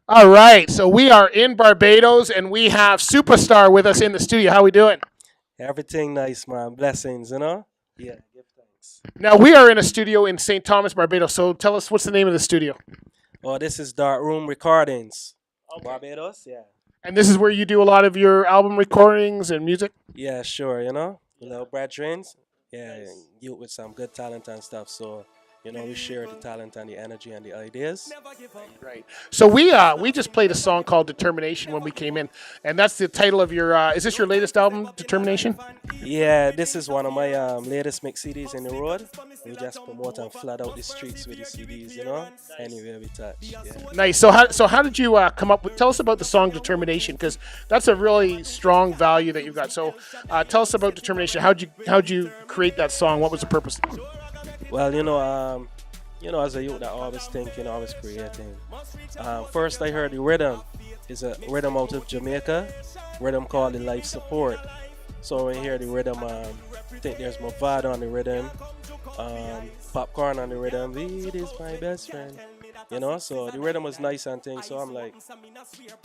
All right, so we are in Barbados and we have Supa Star with us in the studio. How we doing? Everything nice, man. Blessings, you know? Yeah, give thanks. Now we are in a studio in St. Thomas, Barbados. So tell us what's the name of the studio? Oh, this is Dark Room Recordings. Okay. Barbados? Yeah. And this is where you do a lot of your album recordings and music. Yeah, sure, you know? Little brethren. Yeah, you with some good talent and stuff. So, we share the talent and the energy and the ideas. Right. So we just played a song called Determination when we came in, and that's the title of your. Is this your latest album, Determination? Yeah, this is one of my latest mix CDs in the road. We just promote and flood out the streets with the CDs, anywhere we touch. Yeah. Nice. So how did you come up with? Tell us about the song Determination, because that's a really strong value that you've got. So tell us about Determination. How'd you create that song? What was the purpose? Well, as a youth that always thinking, always creating. First, I heard the rhythm is a rhythm out of Jamaica, rhythm called the Life Support. So when you hear the rhythm, I think there's Movado on the rhythm, Popcorn on the rhythm. Weed is my best friend. So the rhythm was nice and things. So I'm like,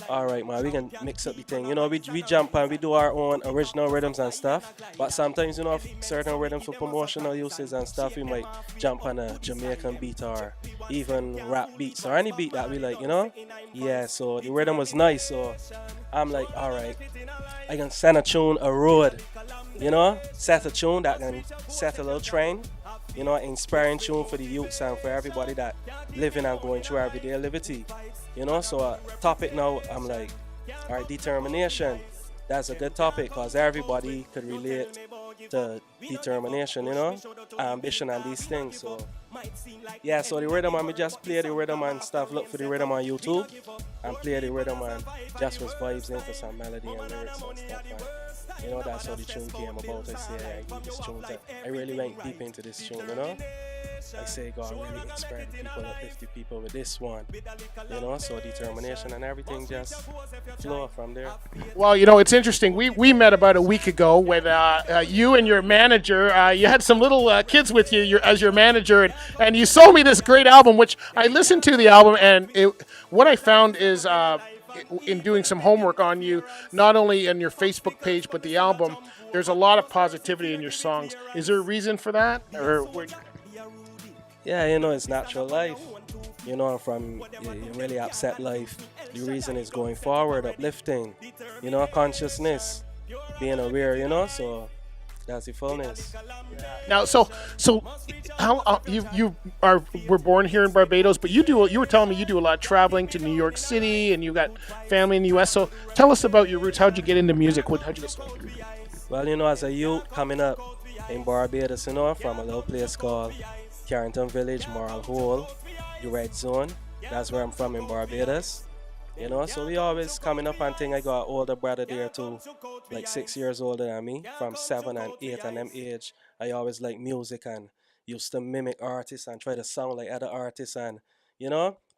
all right, man, we can mix up the thing. We jump and we do our own original rhythms and stuff. But sometimes, certain rhythms for promotional uses and stuff, we might jump on a Jamaican beat or even rap beats or any beat that we like. Yeah, so the rhythm was nice. So I'm like, all right, I can send a tune a road, set a tune that can set a little train, inspiring tune for the youths and for everybody that living and going through everyday liberty. So topic now, I'm like, all right, determination. That's a good topic because everybody could relate to determination, ambition and these things. So yeah, so the rhythm and we just play the rhythm and stuff. Look for the rhythm on YouTube and play the rhythm and just was vibes into some melody and lyrics and stuff. And, that's how the tune came about. I say I need this tune. I really went deep into this tune. I say God really inspired people, uplift the people with this one. So determination and everything just flow from there. Well, it's interesting. We met about a week ago when you and your manager, you had some little kids with you as your manager, and you sold me this great album, which I listened to the album, and what I found is in doing some homework on you, not only in your Facebook page, but the album, there's a lot of positivity in your songs. Is there a reason for that? Yeah, it's natural life. From you really upset life. The reason is going forward, uplifting, consciousness, being aware, so that's the fullness. Now, so how you were born here in Barbados, but you were telling me you do a lot of traveling to New York City, and you got family in the U.S. So tell us about your roots. How'd you get into music? How'd you get started? Well, as a youth coming up in Barbados, from a little place called Carrington Village, Moral Hole, the Red Zone. That's where I'm from in Barbados. So we always coming up and thing. I got an older brother there too, like 6 years older than me, from 7 and 8 and them age. I always like music and used to mimic artists and try to sound like other artists and,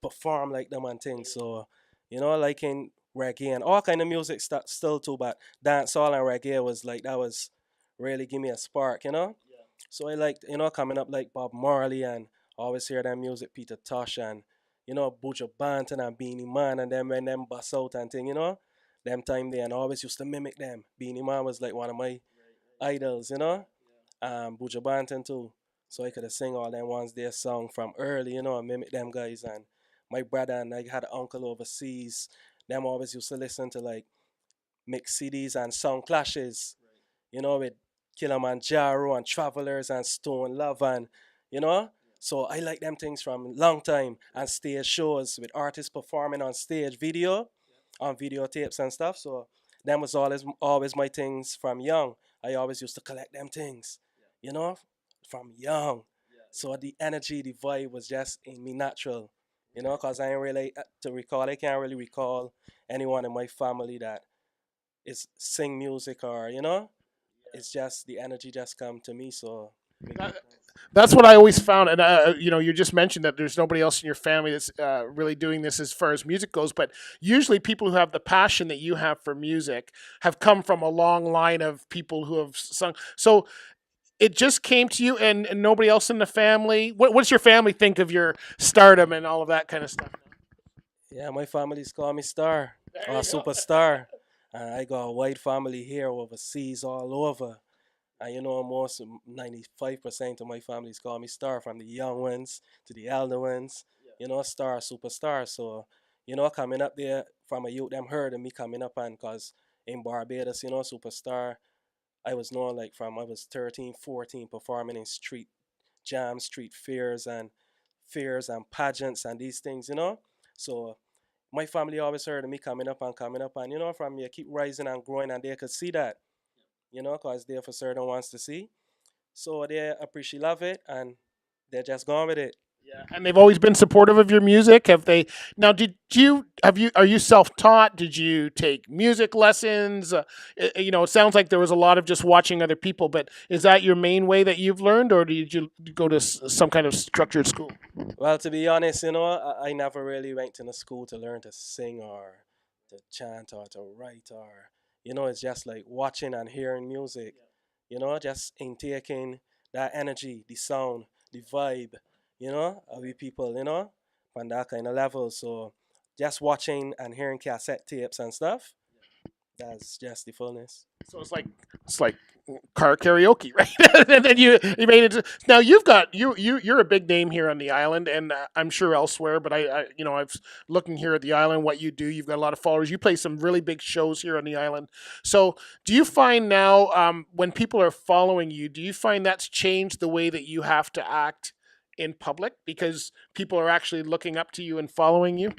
perform like them and things. So, like in reggae and all kind of music still too, but dancehall and reggae was like, that was really give me a spark. So I liked, coming up like Bob Marley and always hear that music, Peter Tosh and, Buju Banton and Beanie Man and them when them bust out and thing, them time there and always used to mimic them. Beanie Man was like one of my idols, Buju Banton too. So I could have sing all them ones their song from early, and mimic them guys. And my brother and I had an uncle overseas. Them always used to listen to like mix CDs and song clashes, with Kilimanjaro and Travelers and Stone Love and you know. So I like them things from long time and stage shows with artists performing on stage on videotapes and stuff. So them was always my things from young. I always used to collect them things, you know, from young. So the energy, the vibe was just in me natural, because I ain't really to recall. I can't really recall anyone in my family that is sing music or it's just the energy just come to me. So That, that's what I always found, and you just mentioned that there's nobody else in your family that's really doing this as far as music goes. But usually, people who have the passion that you have for music have come from a long line of people who have sung. So it just came to you, and nobody else in the family. What's your family think of your stardom and all of that kind of stuff? Yeah, my family's call me Star There or you go. Supa Star. And I got a white family here overseas all over. And 95% of my family's call me Star, from the young ones to the elder ones. Star, Superstar. So, coming up there from a youth, them heard of me coming up, and because in Barbados, Superstar, I was known like from I was 13, 14, performing in street jams, street fairs and pageants and these things. So my family always heard of me coming up, and from me, I keep rising and growing, and they could see that, because they're for certain wants to see. So they appreciate love it, and they're just going with it. Yeah, and they've always been supportive of your music. Have they? Now, did you have you? Are you self-taught? Did you take music lessons? It sounds like there was a lot of just watching other people. But is that your main way that you've learned, or did you go to some kind of structured school? Well, to be honest, I never really went to the school to learn to sing or to chant or to write, or it's just like watching and hearing music. Just intaking that energy, the sound, the vibe, of the people, on that kind of level. So just watching and hearing cassette tapes and stuff, that's just the fullness. So it's like car karaoke, right? And then you made it. Now you're a big name here on the island, and I'm sure elsewhere. But I've looking here at the island what you do. You've got a lot of followers. You play some really big shows here on the island. So do you find now when people are following you, do you find that's changed the way that you have to act in public because people are actually looking up to you and following you?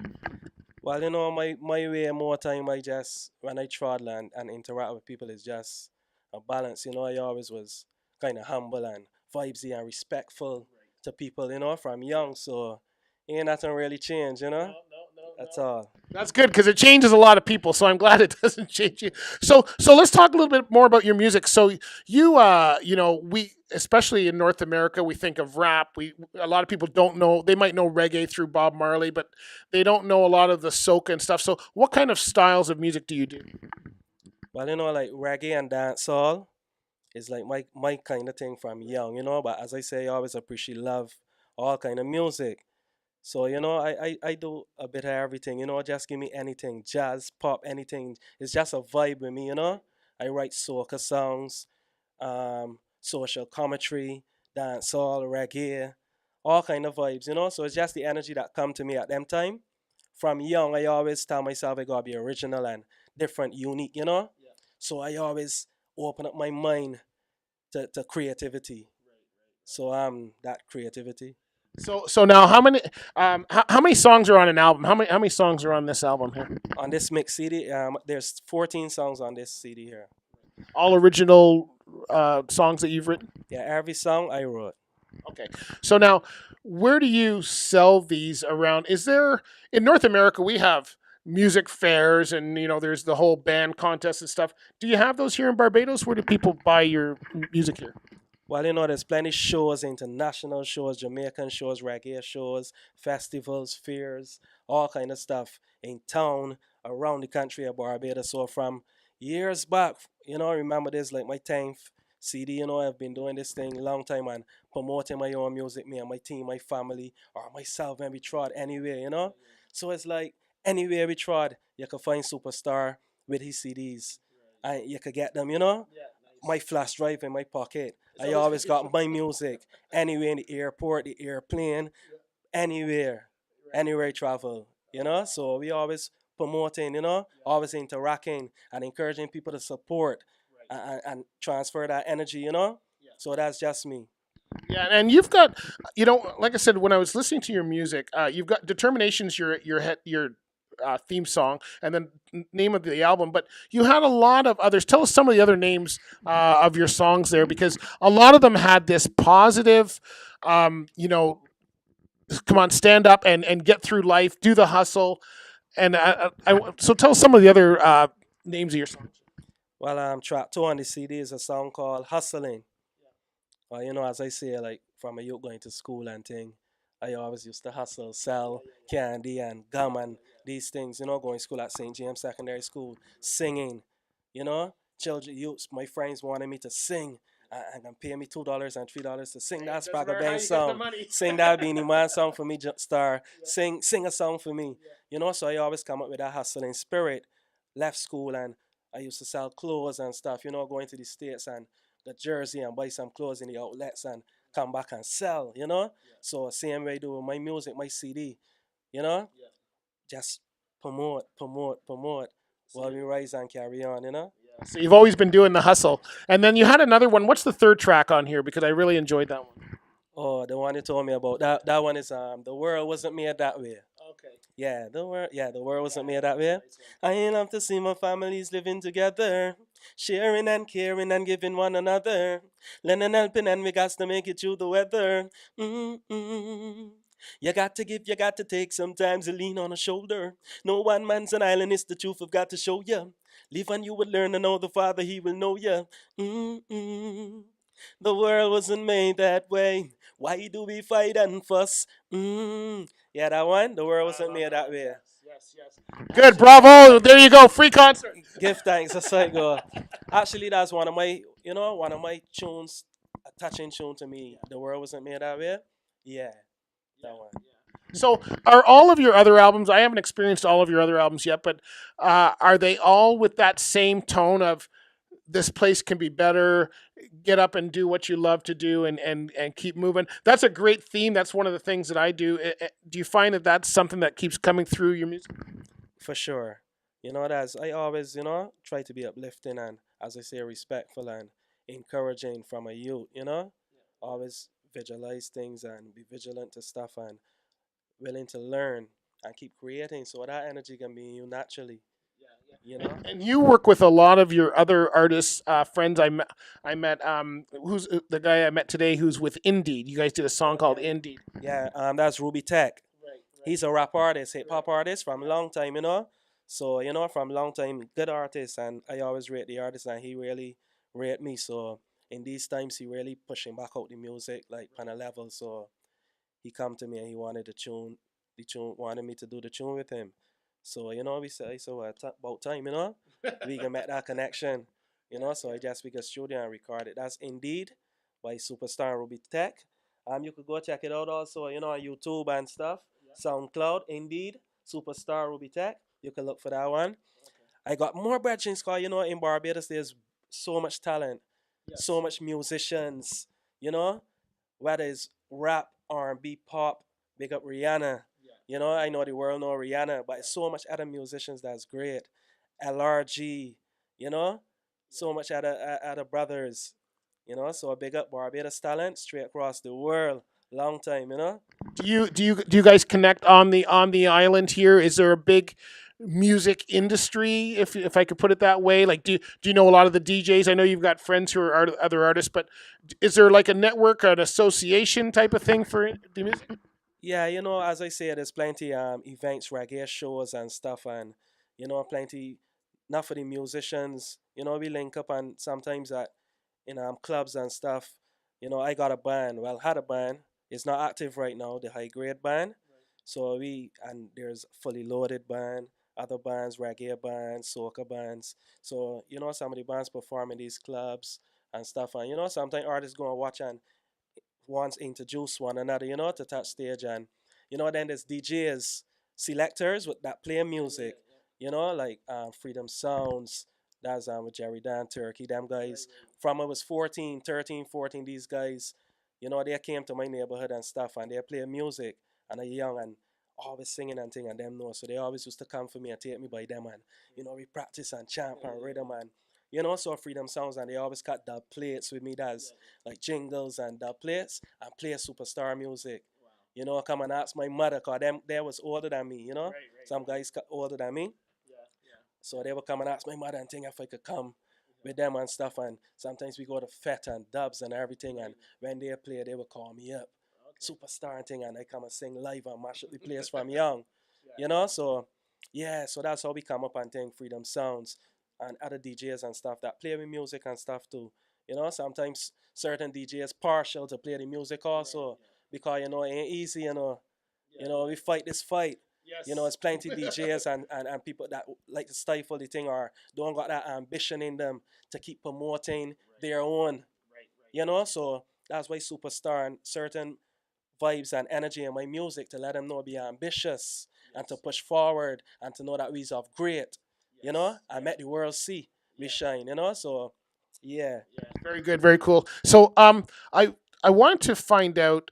Well, my way more time I just when I travel and interact with people is just a balance. I always was kind of humble and vibesy and respectful to people, from young. So ain't nothing really changed, That's all. That's good because it changes a lot of people. So I'm glad it doesn't change you. So let's talk a little bit more about your music. So we especially in North America we think of rap. We A lot of people don't know. They might know reggae through Bob Marley, but they don't know a lot of the soca and stuff. So what kind of styles of music do you do? Well, like reggae and dancehall is like my kind of thing from young, But as I say, I always appreciate love, all kind of music. So, I do a bit of everything, just give me anything, jazz, pop, anything. It's just a vibe with me. I write soca songs, social commentary, dancehall, reggae, all kind of vibes. So it's just the energy that come to me at them time. From young, I always tell myself I gotta be original and different, unique. So I always open up my mind to creativity. So I'm that creativity. So now how many songs are on an album? How many songs are on this album here? On this mix CD, there's 14 songs on this CD here. All original songs that you've written? Yeah, every song I wrote. Okay. So now, where do you sell these around? Is there in North America we have music fairs and there's the whole band contest and stuff. Do you have those here in Barbados? Where do people buy your music here? Well, there's plenty shows, international shows, Jamaican shows, reggae shows, festivals, fairs, all kind of stuff in town, around the country of Barbados. So from years back, I remember this like my 10th CD. I've been doing this thing a long time and promoting my own music, me and my team, my family, or myself, and we trod anywhere. So it's like anywhere we trod, you can find Superstar with his CDs, and you could get them. My flash drive in my pocket. I always got my music anywhere in the airport, the airplane, anywhere, anywhere I travel. So we always promoting, always interacting and encouraging people to support and transfer that energy. So that's just me. Yeah, and you've got, like I said, when I was listening to your music, you've got Determination's your theme song, and then name of the album. But you had a lot of others. Tell us some of the other names of your songs there, because a lot of them had this positive, come on, stand up and get through life, do the hustle, and so tell us some of the other names of your songs. Well, track two on the CD is a song called Hustling. As I say, like from a youth going to school and thing, I always used to hustle, sell candy and gum and these things, going to school at St. James Secondary School, singing, children, youths, my friends wanted me to sing and pay me $2 and $3 to sing that It doesn't Sprague matter how Bang you get the song, money. sing that Beanie Man song for me, Star, sing a song for me. So I always come up with that hustling spirit. Left school and I used to sell clothes and stuff, going to the States and the Jersey and buy some clothes in the outlets and come back and sell. So same way I do with my music, my CD, you know, just promote while we rise and carry on. So you've always been doing the hustle. And then you had another one. What's the third track on here? Because I really enjoyed that one. Oh, the one you told me about. That one is the world wasn't made that way. Okay. The world wasn't made that way. I love to see my families living together, sharing and caring and giving one another, lending helping and we got to make it through the weather. Mm-mm. You got to give, you got to take. Sometimes you lean on a shoulder. No one man's an island. It's the truth I've got to show you. Live and you will learn to know the Father. He will know you. Mm-mm. The world wasn't made that way. Why do we fight and fuss? Yeah, that one. The world wasn't made that way. Yes. Good, bravo. There you go. Free concert. Give thanks. That's how I go. Actually, that's one of my tunes, a touching tune to me. The world wasn't made that way. Yeah, that one. So, are all of your other albums? I haven't experienced all of your other albums yet, but are they all with that same tone of this place can be better? Get up and do what you love to do, and keep moving. That's a great theme. That's one of the things that I do. Do you find that that's something that keeps coming through your music? For sure. That's I always, try to be uplifting and, as I say, respectful and encouraging from a youth. Always visualize things and be vigilant to stuff and willing to learn and keep creating so that energy can be in you naturally. You know? And you work with a lot of your other artists, friends. I met who's the guy I met today who's with Indeed. You guys did a song called Indeed. Yeah, that's Ruby Tech. He's a rap artist, hip hop artist from a long time. So, from long time, good artist, and I always rate the artist, and he really rate me. So in these times, he really pushing back out the music like on a level. So he come to me and he wanted the tune wanted me to do the tune with him. So we say so about time. We can make that connection. So I just we a studio and record it. That's Indeed by Supa Star and Ruby Tech. You could go check it out also, on YouTube and stuff. SoundCloud, Indeed, Supa Star Ruby Tech. You can look for that one. I got more brethren called, in Barbados there's so much talent, so much musicians, you know, whether it's rap, R&B, pop, big up Rihanna. I know the world know Rihanna, but so much other musicians that's great. LRG, you know, so much other brothers, so a big up Barbados talent straight across the world. Long time. Do you guys connect on the island here? Is there a big music industry, if I could put it that way? Like, do you know a lot of the DJs? I know you've got friends who are other artists, but is there like a network, an association type of thing for the music? Yeah, as I say, there's plenty events, reggae shows and stuff, and plenty. Not for the musicians, we link up and sometimes at clubs and stuff. I got a band. Well, had a band. It's not active right now. The high grade band. So there's fully loaded band, other bands, reggae bands, soca bands. So some of the bands perform in these clubs and stuff, and sometimes artists go and watch and wants introduce one another, to touch stage. And then there's DJs, selectors with that play music, like Freedom Sounds. That's with Jerry Dan Turkey, them guys. From I was 14, 13, 14, these guys, they came to my neighborhood and stuff, and they play music, and they're young and always singing and thing, and them know. So they always used to come for me and take me by them, and we practice and chant and rhythm and so Freedom Sounds, and they always cut dub plates with me. That's like jingles and dub plates and play superstar music. Come and ask my mother, cause them they was older than me. Some guys older than me. So they would come and ask my mother and think if I could come with them and stuff. And sometimes we go to fete and dubs and everything. And when they play, they would call me up, superstar and thing, and I come and sing live and mash up the place from young. So yeah, so that's how we come up and think Freedom Sounds and other DJs and stuff that play with music and stuff too. Sometimes certain DJs partial to play the music also because it ain't easy. We fight this fight. It's plenty DJs and people that like to stifle the thing or don't got that ambition in them to keep promoting their own. You know, so that's why Superstar and certain vibes and energy in my music to let them know be ambitious and to push forward and to know that we's of great. You know, I met the world see we shine. You know, so yeah. Very good, very cool. So, I want to find out.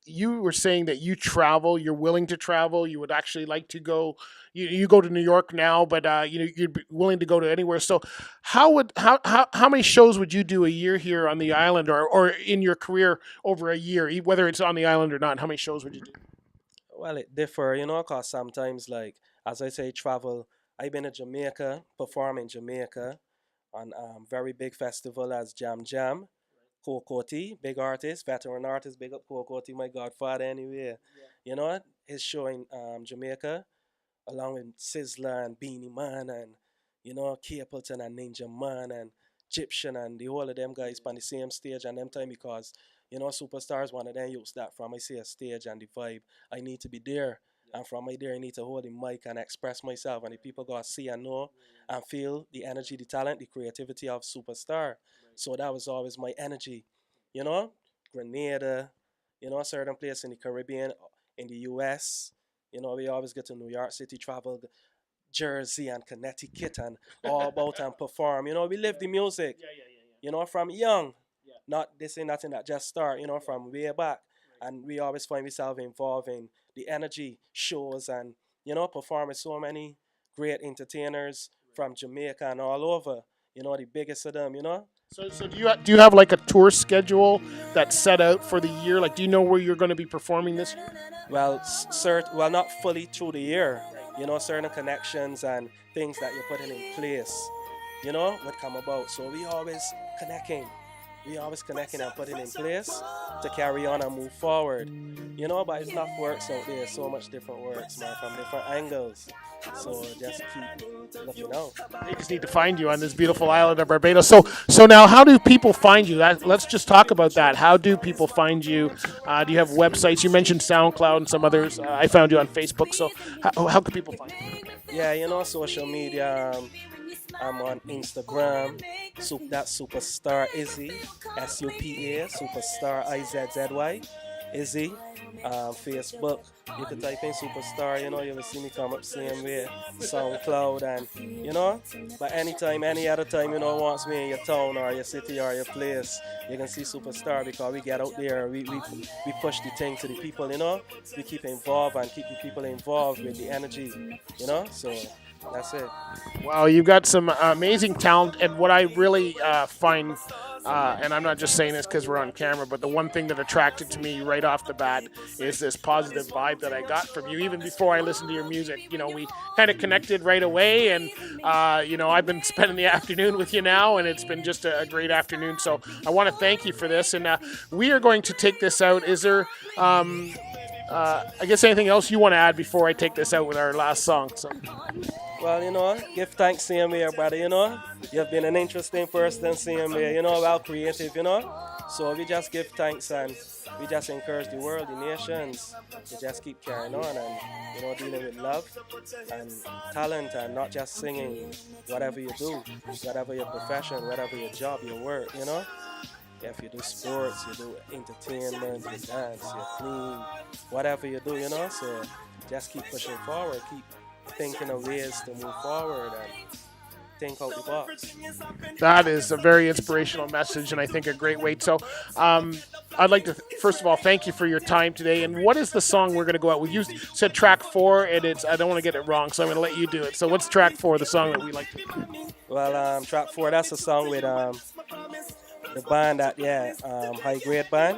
You were saying that you travel. You're willing to travel. You would actually like to go. You go to New York now, but you'd be willing to go to anywhere. So, how many shows would you do a year here on the island, or in your career over a year, whether it's on the island or not? How many shows would you do? Well, it differ, you know, cause sometimes like as I say, travel. I've been to Jamaica, perform in Jamaica on very big festival as Jam Jam. Kokoti, big artist, veteran artist, big up Kokoti, my godfather anyway. You know, his show in Jamaica, along with Sizzler and Beanie Man and, you know, Capleton and Ninja Man and Egyptian and the whole of them guys on the same stage and them time because, you know, Superstars one of them used that from I see a stage and the vibe. I need to be there. And from my there I need to hold the mic and express myself and the people gotta see and know and feel the energy, the talent, the creativity of Superstar. So that was always my energy. You know? Grenada, you know, certain place in the Caribbean, in the US. You know, we always get to New York City, travel Jersey and Connecticut and all about and perform. You know, we live the music, you know, from young. Not this ain't nothing that just start, you know, from way back. And we always find ourselves involved in the energy shows and, you know, perform with so many great entertainers from Jamaica and all over. You know, the biggest of them, you know. So do you have like a tour schedule that's set out for the year? Like, do you know where you're going to be performing this year? Well, well, not fully through the year. You know, certain connections and things that you're putting in place, you know, would come about. So we always connecting. We always connecting and putting in place to carry on and move forward. You know, but it's not works out there. So much different works, man, from different angles. So just keep looking out. They just need to find you on this beautiful island of Barbados. So now, how do people find you? Let's just talk about that. How do people find you? Do you have websites? You mentioned SoundCloud and some others. I found you on Facebook. So how can people find you? Yeah, you know, social media. I'm on Instagram. That's Superstar Izzy. SUPA. Superstar IZZY. Izzy. Facebook. You can type in Superstar, you know, you will see me come up same way. SoundCloud and you know. But anytime, any other time, you know, wants me in your town or your city or your place, you can see Superstar because we get out there, we push the thing to the people, you know. We keep involved and keep the people involved with the energy, you know. So that's it. Wow, you've got some amazing talent, and what I really find, and I'm not just saying this because we're on camera, but the one thing that attracted to me right off the bat is this positive vibe that I got from you. Even before I listened to your music, you know, we kind of connected right away, and you know, I've been spending the afternoon with you now, and it's been just a great afternoon. So I want to thank you for this, and we are going to take this out. Is there? I guess anything else you want to add before I take this out with our last song? So. Well, you know, give thanks same way, brother, you know. You've been an interesting person same way, you know, well creative, you know. So we just give thanks and we just encourage the world, the nations, to just keep carrying on and, you know, dealing with love and talent and not just singing whatever you do, whatever your profession, whatever your job, your work, you know. If you do sports, you do entertainment, you dance, you clean, whatever you do, you know. So just keep pushing forward, keep thinking of ways to move forward and think out the box. That is a very inspirational message, and I think a great way. So, I'd like to first of all thank you for your time today. And what is the song we're going to go out with? You said track 4, and it's I don't want to get it wrong, so I'm going to let you do it. So, what's track 4? The song that we like to. Well, track 4. That's a song with the band that High Grade Band.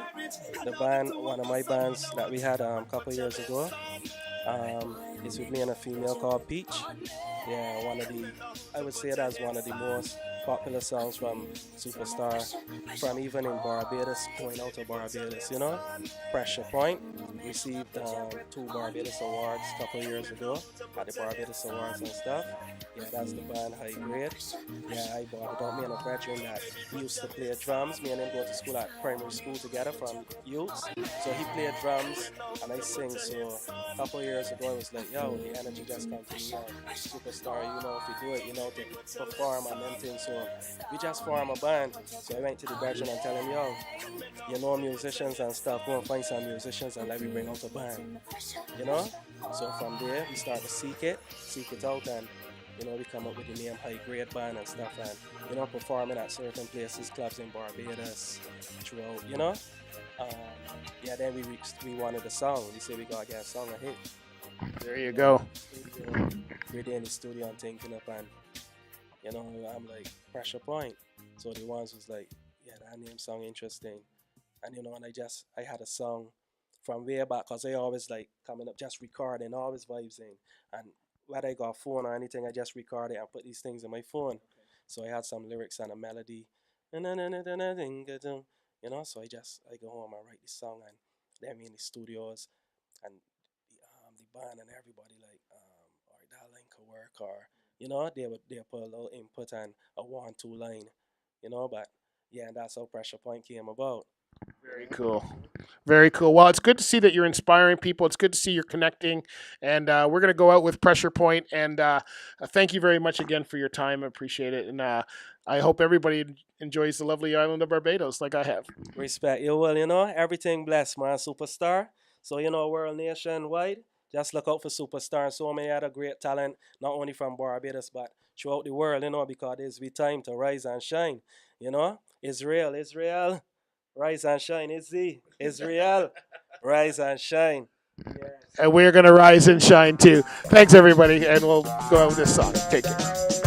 The band, one of my bands that we had a couple years ago. It's with me and a female called Peach. Yeah, I would say that's one of the most popular songs from Superstar, from even in Barbados, going out to Barbados, you know. Pressure Point received 2 Barbados Awards a couple years ago at the Barbados Awards and stuff. Yeah, that's the band High Grade. Yeah, I bought it out. Me and a veteran that he used to play drums. Me and him go to school at primary school together from youths. So he played drums and I sing. So a couple years ago I was like, yo, the energy just comes to me. Superstar, you know, if you do it, you know, to perform and them things. So So we just formed a band. So I went to the bedroom and tell him, yo, you know musicians and stuff, go and find some musicians and let me bring out a band. You know? So from there we start to seek it out, and we come up with the name High Grade Band and stuff, and performing at certain places, clubs in Barbados throughout, Um, yeah, then we wanted a song. We said we gotta get a song a hit. There you go. We're there in the studio and thinking up, and I'm like, pressure point. So the ones was like, yeah, that name song interesting. And and I had a song from way back, because I always like coming up just recording, always vibes in. And whether I got a phone or anything, I just record it and put these things in my phone. So I had some lyrics and a melody. So I go home and write this song, and then we in the studios, and the band and everybody like, all right, that line could work, or they put a little input and a 1-2 line, but yeah, and that's how Pressure Point came about. Very cool. Very cool. Well, it's good to see that you're inspiring people. It's good to see you're connecting. And we're going to go out with Pressure Point. And thank you very much again for your time. I appreciate it. And I hope everybody enjoys the lovely island of Barbados like I have. Respect. Well, everything blessed, man. Superstar. So, world nationwide, just look out for Superstar and so many other great talent, not only from Barbados, but throughout the world, because it's be time to rise and shine. Israel. Rise and shine. Israel. Rise and shine. Yes. And we're going to rise and shine too. Thanks, everybody. And we'll go out with this song. Take care.